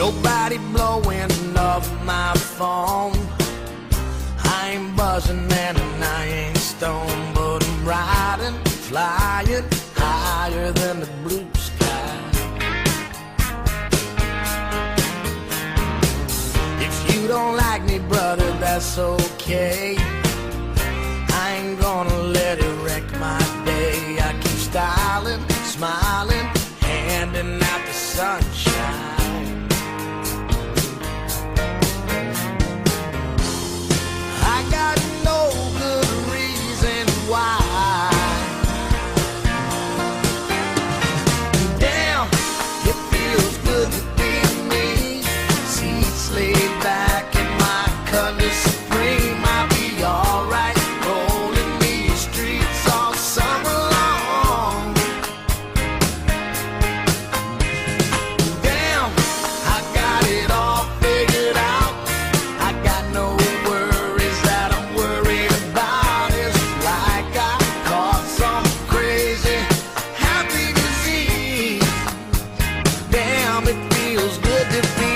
Nobody blowing up my phone. I ain't buzzing and I ain't stoned, but I'm riding, flying higher than the blue sky. If you don't like me, brother, that's okay. I ain't gonna let it wreck my day. I keep styling, smiling, handing out the sunshine. I got no good reason why. Damn, it feels good to be me. Seats laid back in my color supreme. I'll be alright, rolling these streets all summer long. Damn, I got it all figured out. I got no worries that I'm worried about. It's like I caught some crazy happy disease. Damn, it feels good to be